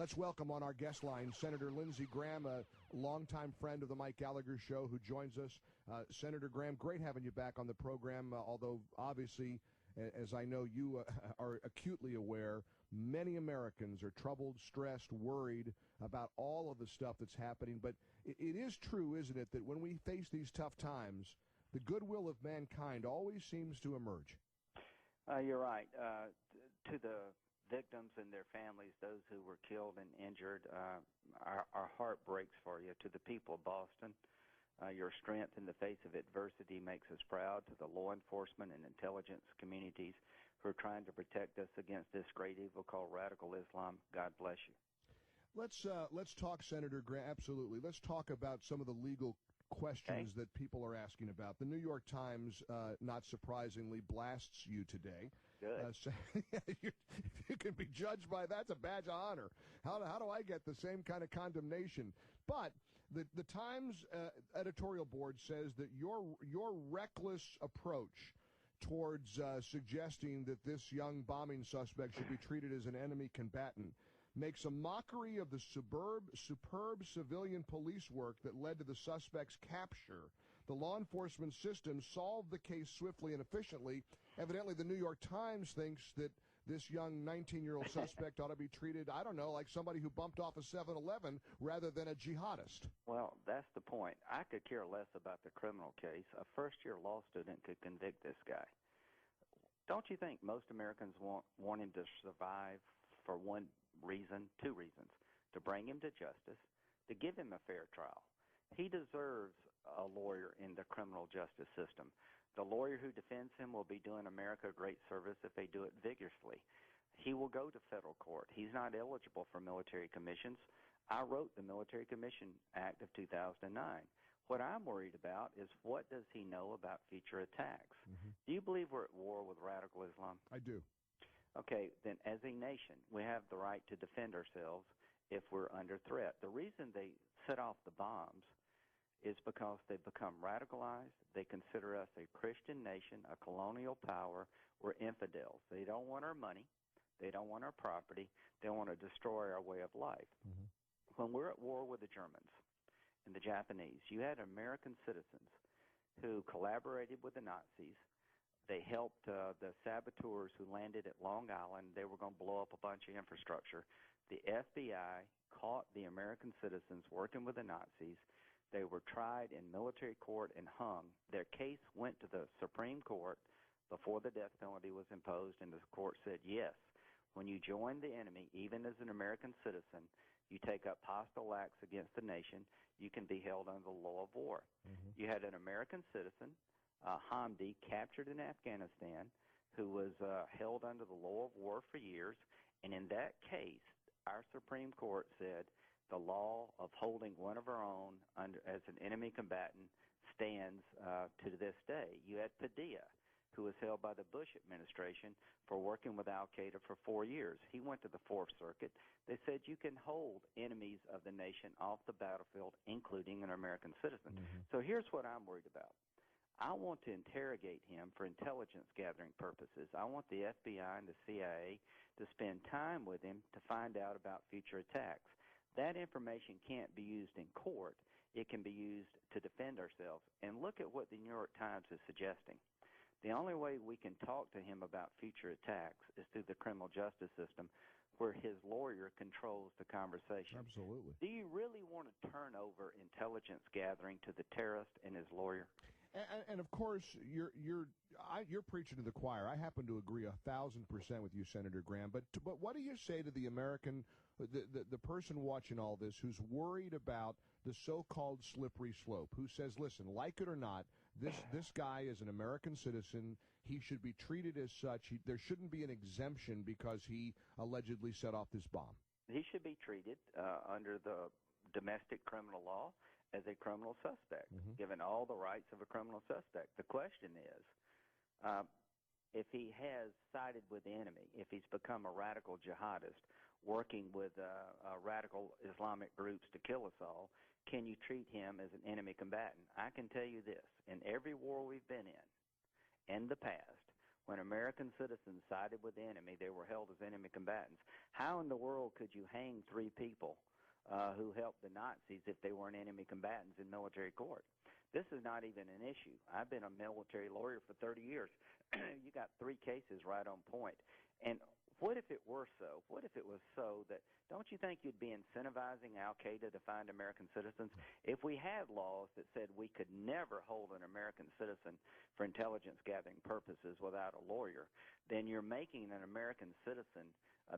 Let's welcome on our guest line Senator Lindsey Graham, a longtime friend of the Mike Gallagher Show, who joins us. Senator Graham, great having you back on the program, although obviously, as I know you are acutely aware, many Americans are troubled, stressed, worried about all of the stuff that's happening. But it is true, isn't it, that when we face these tough times, the goodwill of mankind always seems to emerge. You're right. To the victims and their families, those who were killed and injured, our heart breaks for you. To the people of Boston, your strength in the face of adversity makes us proud. To the law enforcement and intelligence communities who are trying to protect us against this great evil called radical Islam, God bless you. Let's talk, Senator Graham. Absolutely. Let's talk about some of the legal questions that people are asking about. The New York Times, not surprisingly, blasts you today. Good. So, you can be judged by that's a badge of honor. How do I get the same kind of condemnation? But the Times editorial board says that your reckless approach towards suggesting that this young bombing suspect should be treated as an enemy combatant makes a mockery of the superb civilian police work that led to the suspect's capture. The law enforcement system solved the case swiftly and efficiently. Evidently, the New York Times thinks that this young 19-year-old suspect ought to be treated, I don't know, like somebody who bumped off a 7-Eleven rather than a jihadist. Well, that's the point. I could care less about the criminal case. A first-year law student could convict this guy. Don't you think most Americans want him to survive for one reason, two reasons: to bring him to justice, to give him a fair trial. He deserves a lawyer in the criminal justice system. The lawyer who defends him will be doing America a great service if they do it vigorously. He will go to federal court. He's not eligible for military commissions. I wrote the Military Commission Act of 2009. What I'm worried about is, what does he know about future attacks? Mm-hmm. Do you believe we're at war with radical Islam? I do. Okay, then as a nation, we have the right to defend ourselves if we're under threat. The reason they set off the bombs is because they've become radicalized. They consider us a Christian nation, a colonial power. We're infidels. They don't want our money. They don't want our property. They want to destroy our way of life. Mm-hmm. When we're at war with the Germans and the Japanese, you had American citizens who collaborated with the Nazis. They helped the saboteurs who landed at Long Island. They were going to blow up a bunch of infrastructure. The FBI caught the American citizens working with the Nazis. They were tried in military court and hung. Their case went to the Supreme Court before the death penalty was imposed, and the court said, yes, when you join the enemy, even as an American citizen, you take up hostile acts against the nation, you can be held under the law of war. Mm-hmm. You had an American citizen, Hamdi, captured in Afghanistan, who was held under the law of war for years. And in that case, our Supreme Court said the law of holding one of our own as an enemy combatant stands to this day. You had Padilla, who was held by the Bush administration for working with al-Qaeda for 4 years. He went to the Fourth Circuit. They said you can hold enemies of the nation off the battlefield, including an American citizen. Mm-hmm. So here's what I'm worried about. I want to interrogate him for intelligence gathering purposes. I want the FBI and the CIA to spend time with him to find out about future attacks. That information can't be used in court. It can be used to defend ourselves. And look at what the New York Times is suggesting. The only way we can talk to him about future attacks is through the criminal justice system, where his lawyer controls the conversation. Absolutely. Do you really want to turn over intelligence gathering to the terrorist and his lawyer? And of course, you're preaching to the choir. I happen to agree 1,000% with you, Senator Graham. But what do you say to the American, the person watching all this, who's worried about the so-called slippery slope, who says, listen, like it or not, this guy is an American citizen. He should be treated as such. There shouldn't be an exemption because he allegedly set off this bomb. He should be treated under the domestic criminal law as a criminal suspect, mm-hmm. given all the rights of a criminal suspect. The question is, if he has sided with the enemy, if he's become a radical jihadist working with radical Islamic groups to kill us all, can you treat him as an enemy combatant? I can tell you this, in every war we've been in the past, when American citizens sided with the enemy, they were held as enemy combatants. How in the world could you hang 3 people who helped the Nazis if they weren't enemy combatants in military court? This is not even an issue. I've been a military lawyer for 30 years. You got 3 cases right on point. And what if it were so? What if it was so that, don't you think you'd be incentivizing al-Qaeda to find American citizens? If we had laws that said we could never hold an American citizen for intelligence gathering purposes without a lawyer, then you're making an American citizen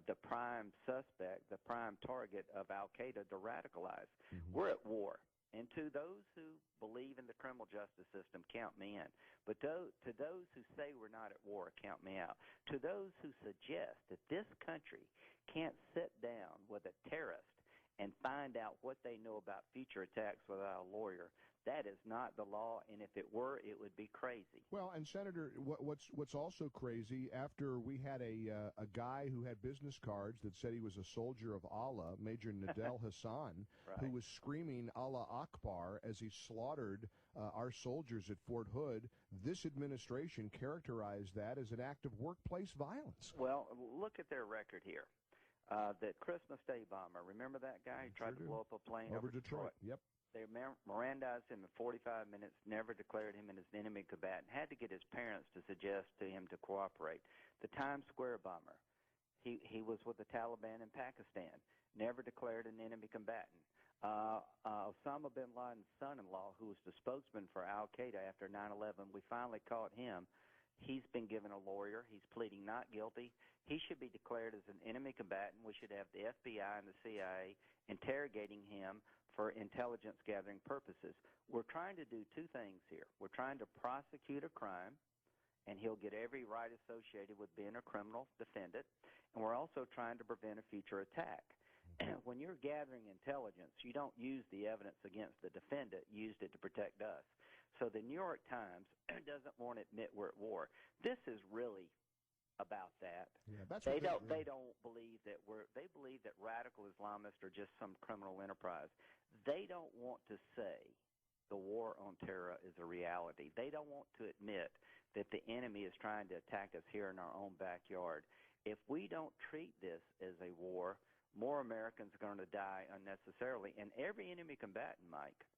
the prime suspect, the prime target of al-Qaeda to radicalize. Mm-hmm. We're at war. And to those who believe in the criminal justice system, count me in. But to those who say we're not at war, count me out. To those who suggest that this country can't sit down with a terrorist and find out what they know about future attacks without a lawyer, that is not the law, and if it were, it would be crazy. Well, and Senator, what's also crazy, after we had a guy who had business cards that said he was a soldier of Allah, Major Nadel Hassan, right, who was screaming Allah Akbar as he slaughtered our soldiers at Fort Hood, this administration characterized that as an act of workplace violence. Well, look at their record here. That Christmas Day bomber, remember that guy who tried to blow up a plane over Detroit? Yep. They Mirandized him in 45 minutes, never declared him as an enemy combatant, had to get his parents to suggest to him to cooperate. The Times Square bomber, he was with the Taliban in Pakistan, never declared an enemy combatant. Osama bin Laden's son-in-law, who was the spokesman for al-Qaeda after 9/11, we finally caught him. He's been given a lawyer. He's pleading not guilty. He should be declared as an enemy combatant. We should have the FBI and the CIA interrogating him for intelligence gathering purposes. We're trying to do 2 things here. We're trying to prosecute a crime, and he'll get every right associated with being a criminal defendant, and we're also trying to prevent a future attack. When you're gathering intelligence, you don't use the evidence against the defendant. You used it to protect us. So the New York Times doesn't want to admit we're at war. This is really about that. Yeah, that's they don't believe that they believe that radical Islamists are just some criminal enterprise. They don't want to say the war on terror is a reality. They don't want to admit that the enemy is trying to attack us here in our own backyard. If we don't treat this as a war, more Americans are going to die unnecessarily. And every enemy combatant, Mike,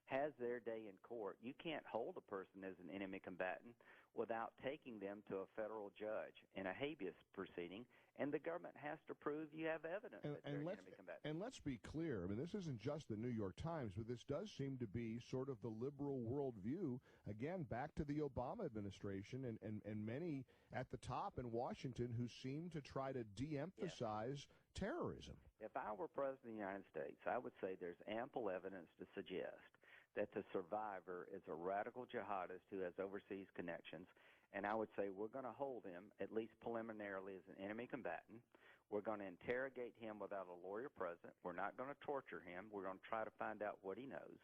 has their day in court. You can't hold a person as an enemy combatant without taking them to a federal judge in a habeas proceeding, and the government has to prove you have evidence that they're an enemy combatant. And let's be clear. I mean, this isn't just the New York Times, but this does seem to be sort of the liberal worldview, again, back to the Obama administration and many at the top in Washington who seem to try to de-emphasize terrorism. If I were president of the United States, I would say there's ample evidence to suggest that the survivor is a radical jihadist who has overseas connections, and I would say we're going to hold him, at least preliminarily, as an enemy combatant. We're going to interrogate him without a lawyer present. We're not going to torture him. We're going to try to find out what he knows.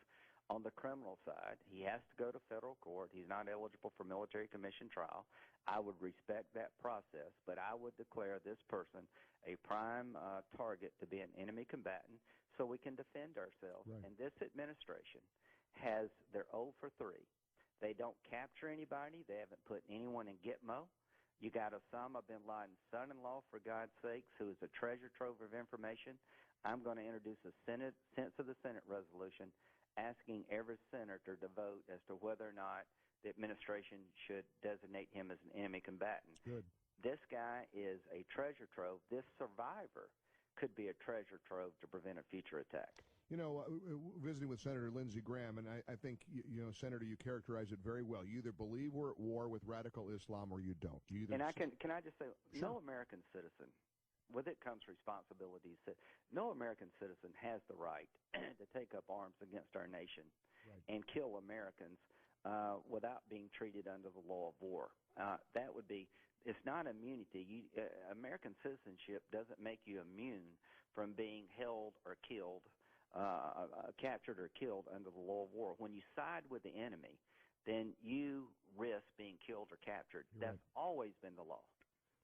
On the criminal side, he has to go to federal court. He's not eligible for military commission trial. I would respect that process, but I would declare this person a prime target to be an enemy combatant so we can defend ourselves. Right. And this administration has their 0 for 3. They don't capture anybody. They haven't put anyone in Gitmo. You got Osama bin Laden's son-in-law, for God's sakes, who is a treasure trove of information. I'm going to introduce a sense of the Senate resolution asking every senator to vote as to whether or not the administration should designate him as an enemy combatant. Good. This guy is a treasure trove. This survivor could be a treasure trove to prevent a future attack. You know, visiting with Senator Lindsey Graham, and I think, you know, Senator, you characterize it very well. You either believe we're at war with radical Islam or you don't. And can I just say, sure, no American citizen, with it comes responsibilities. No American citizen has the right to take up arms against our nation and kill Americans without being treated under the law of war. That would be, it's not immunity. American citizenship doesn't make you immune from being held or killed, captured or killed under the law of war. When you side with the enemy, then you risk being killed or captured. That's always been the law.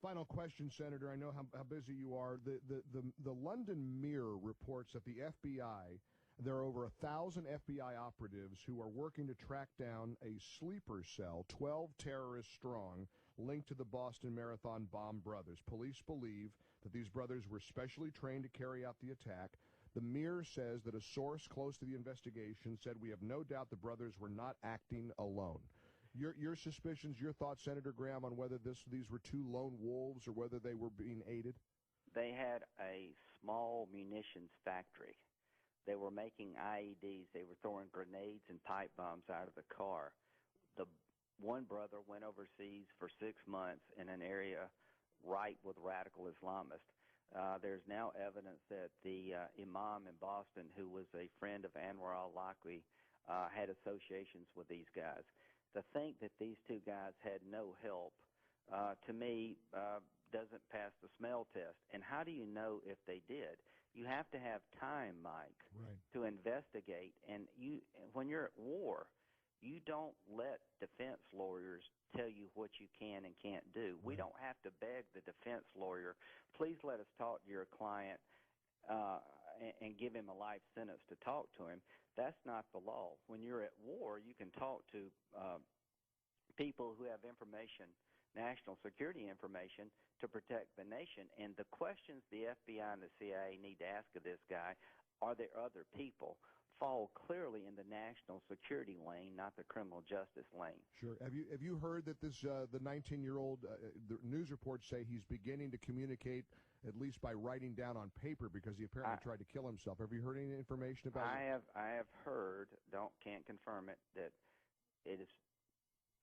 Final question, Senator. I know how busy you are. The London Mirror reports that the FBI, there are over 1,000 FBI operatives who are working to track down a sleeper cell, 12 terrorists strong, linked to the Boston Marathon bomb brothers. Police believe that these brothers were specially trained to carry out the attack. The Mirror says that a source close to the investigation said, "We have no doubt the brothers were not acting alone." Your suspicions, your thoughts, Senator Graham, on whether these were two lone wolves or whether they were being aided? They had a small munitions factory. They were making IEDs. They were throwing grenades and pipe bombs out of the car. The one brother went overseas for 6 months in an area ripe with radical Islamists. There's now evidence that the imam in Boston, who was a friend of Anwar al-Awlaki, had associations with these guys. To think that these two guys had no help, to me, doesn't pass the smell test. And how do you know if they did? You have to have time, Mike, right, to investigate. And when you're at war, you don't let defense lawyers tell you what you can and can't do. Right. We don't have to beg the defense lawyer, please let us talk to your client and give him a life sentence to talk to him. That's not the law. When you're at war, you can talk to people who have information, national security information, to protect the nation. And the questions the FBI and the CIA need to ask of this guy, are there other people, fall clearly in the national security lane, not the criminal justice lane. Sure. Have you heard that this the 19-year-old the news reports say he's beginning to communicate at least by writing down on paper because he apparently tried to kill himself. Have you heard any information about it? I have heard, can't confirm it, that it is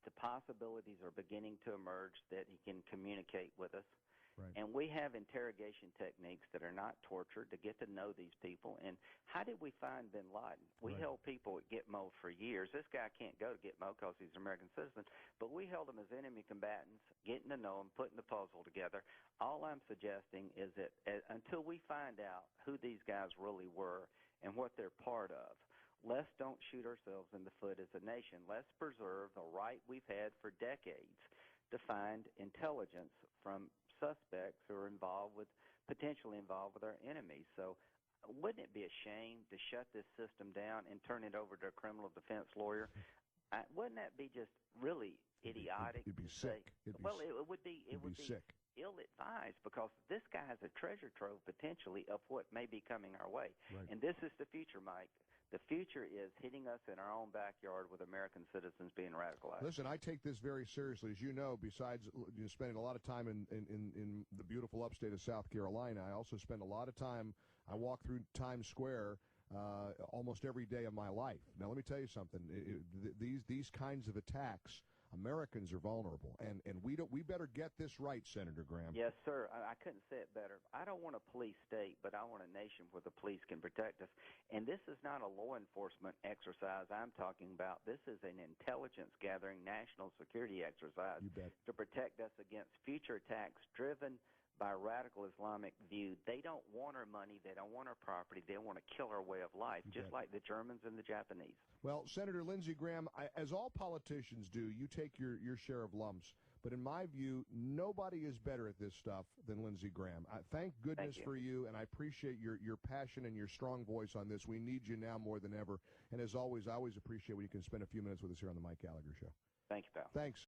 the possibilities are beginning to emerge that he can communicate with us. Right. And we have interrogation techniques that are not torture to get to know these people. And how did we find bin Laden? We held people at Gitmo for years. This guy can't go to Gitmo because he's an American citizen, but we held him as enemy combatants, getting to know him, putting the puzzle together. All I'm suggesting is that until we find out who these guys really were and what they're part of, let's don't shoot ourselves in the foot as a nation. Let's preserve the right we've had for decades to find intelligence from suspects who are potentially involved with our enemies. So wouldn't it be a shame to shut this system down and turn it over to a criminal defense lawyer? Wouldn't that be just really idiotic? It'd be sick. It would be sick. Ill-advised, because this guy has a treasure trove potentially of what may be coming our way. Right. And this is the future, Mike. The future is hitting us in our own backyard with American citizens being radicalized. Listen, I take this very seriously. As you know, besides spending a lot of time in the beautiful upstate of South Carolina, I also spend a lot of time, I walk through Times Square almost every day of my life. Now, let me tell you something. These kinds of attacks, Americans are vulnerable, and we better get this right, Senator Graham. Yes, sir. I couldn't say it better. I don't want a police state, but I want a nation where the police can protect us. And this is not a law enforcement exercise I'm talking about. This is an intelligence-gathering national security exercise to protect us against future attacks driven by radical Islamic view. They don't want our money. They don't want our property. They want to kill our way of life, just like the Germans and the Japanese. Well, Senator Lindsey Graham, as all politicians do, you take your share of lumps. But in my view, nobody is better at this stuff than Lindsey Graham. Thank goodness for you, and I appreciate your passion and your strong voice on this. We need you now more than ever. And as always, I always appreciate when you can spend a few minutes with us here on the Mike Gallagher Show. Thank you, pal. Thanks.